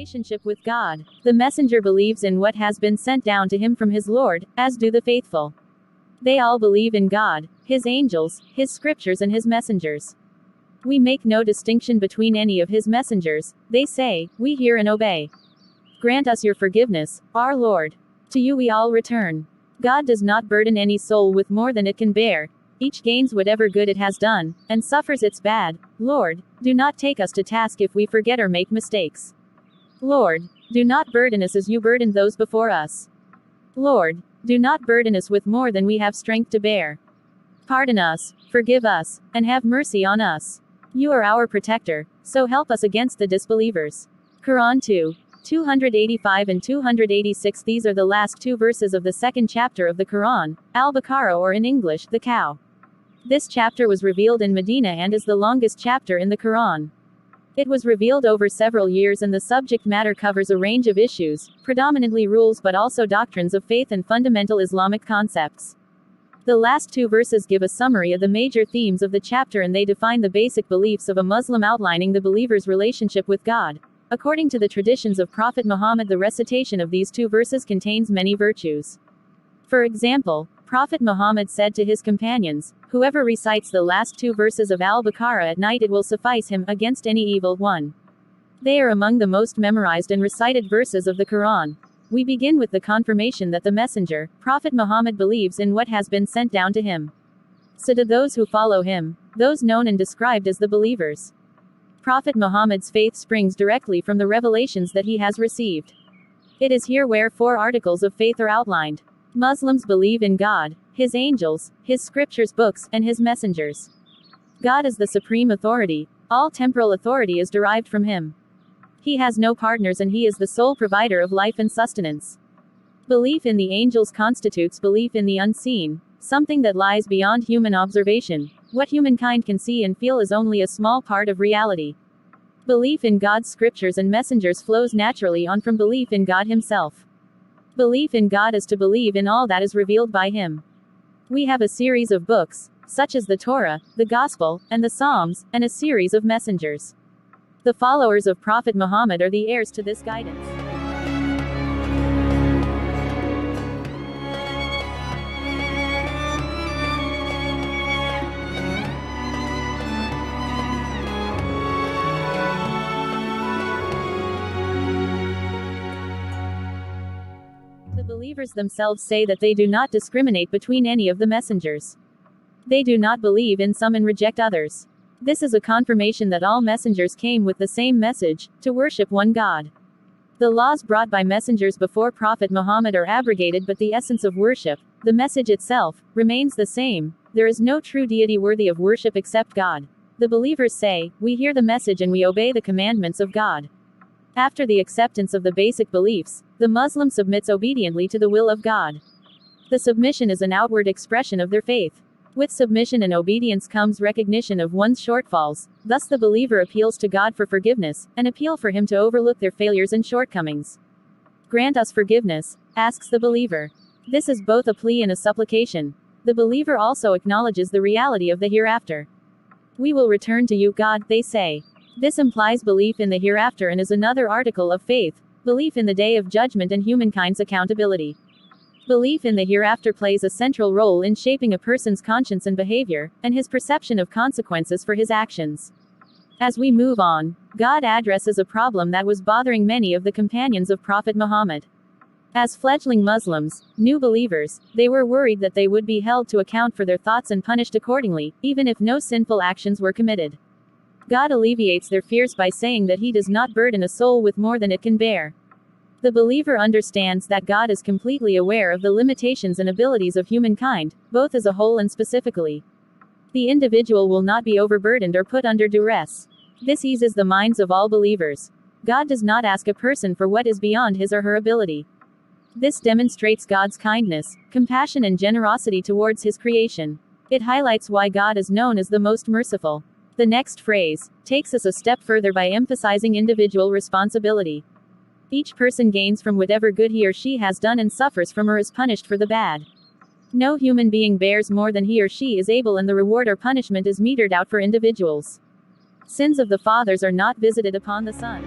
relationship with God. The messenger believes in what has been sent down to him from his Lord, as do the faithful. They all believe in God, His angels, His scriptures and His messengers. We make no distinction between any of His messengers. They say, we hear and obey. Grant us your forgiveness, our Lord. To you we all return. God does not burden any soul with more than it can bear. Each gains whatever good it has done, and suffers its bad. Lord, do not take us to task if we forget or make mistakes. Lord, do not burden us as you burdened those before us. Lord, do not burden us with more than we have strength to bear. Pardon us, forgive us, and have mercy on us. You are our protector, so help us against the disbelievers. Quran 2. 285 and 286. These are the last two verses of the second chapter of the Quran, Al-Baqarah, or in English, the cow. This chapter was revealed in Medina and is the longest chapter in the Quran. It was revealed over several years and the subject matter covers a range of issues, predominantly rules but also doctrines of faith and fundamental Islamic concepts. The last two verses give a summary of the major themes of the chapter and they define the basic beliefs of a Muslim, outlining the believer's relationship with God. According to the traditions of Prophet Muhammad, the recitation of these two verses contains many virtues. For example, Prophet Muhammad said to his companions, "Whoever recites the last two verses of Al-Baqarah at night, it will suffice him against any evil one." They are among the most memorized and recited verses of the Quran. We begin with the confirmation that the messenger, Prophet Muhammad, believes in what has been sent down to him. So do those who follow him, those known and described as the believers. Prophet Muhammad's faith springs directly from the revelations that he has received. It is here where 4 articles of faith are outlined. Muslims believe in God, His angels, His scriptures, books, and His messengers. God is the supreme authority. All temporal authority is derived from Him. He has no partners and He is the sole provider of life and sustenance. Belief in the angels constitutes belief in the unseen, something that lies beyond human observation. What humankind can see and feel is only a small part of reality. Belief in God's scriptures and messengers flows naturally on from belief in God Himself. Belief in God is to believe in all that is revealed by Him. We have a series of books, such as the Torah, the Gospel, and the Psalms, and a series of messengers. The followers of Prophet Muhammad are the heirs to this guidance. The believers themselves say that they do not discriminate between any of the messengers. They do not believe in some and reject others. This is a confirmation that all messengers came with the same message, to worship one God. The laws brought by messengers before Prophet Muhammad are abrogated, but the essence of worship, the message itself, remains the same. There is no true deity worthy of worship except God. The believers say, "We hear the message and we obey the commandments of God." After the acceptance of the basic beliefs, the Muslim submits obediently to the will of God. The submission is an outward expression of their faith. With submission and obedience comes recognition of one's shortfalls. Thus the believer appeals to God for forgiveness, an appeal for Him to overlook their failures and shortcomings. "Grant us forgiveness," asks the believer. This is both a plea and a supplication. The believer also acknowledges the reality of the hereafter. "We will return to you, God," they say. This implies belief in the hereafter and is another article of faith, belief in the day of judgment and humankind's accountability. Belief in the hereafter plays a central role in shaping a person's conscience and behavior, and his perception of consequences for his actions. As we move on, God addresses a problem that was bothering many of the companions of Prophet Muhammad. As fledgling Muslims, new believers, they were worried that they would be held to account for their thoughts and punished accordingly, even if no sinful actions were committed. God alleviates their fears by saying that He does not burden a soul with more than it can bear. The believer understands that God is completely aware of the limitations and abilities of humankind, both as a whole and specifically. The individual will not be overburdened or put under duress. This eases the minds of all believers. God does not ask a person for what is beyond his or her ability. This demonstrates God's kindness, compassion and generosity towards His creation. It highlights why God is known as the most merciful. The next phrase takes us a step further by emphasizing individual responsibility. Each person gains from whatever good he or she has done and suffers from or is punished for the bad. No human being bears more than he or she is able, and the reward or punishment is metered out for individuals. Sins of the fathers are not visited upon the sons.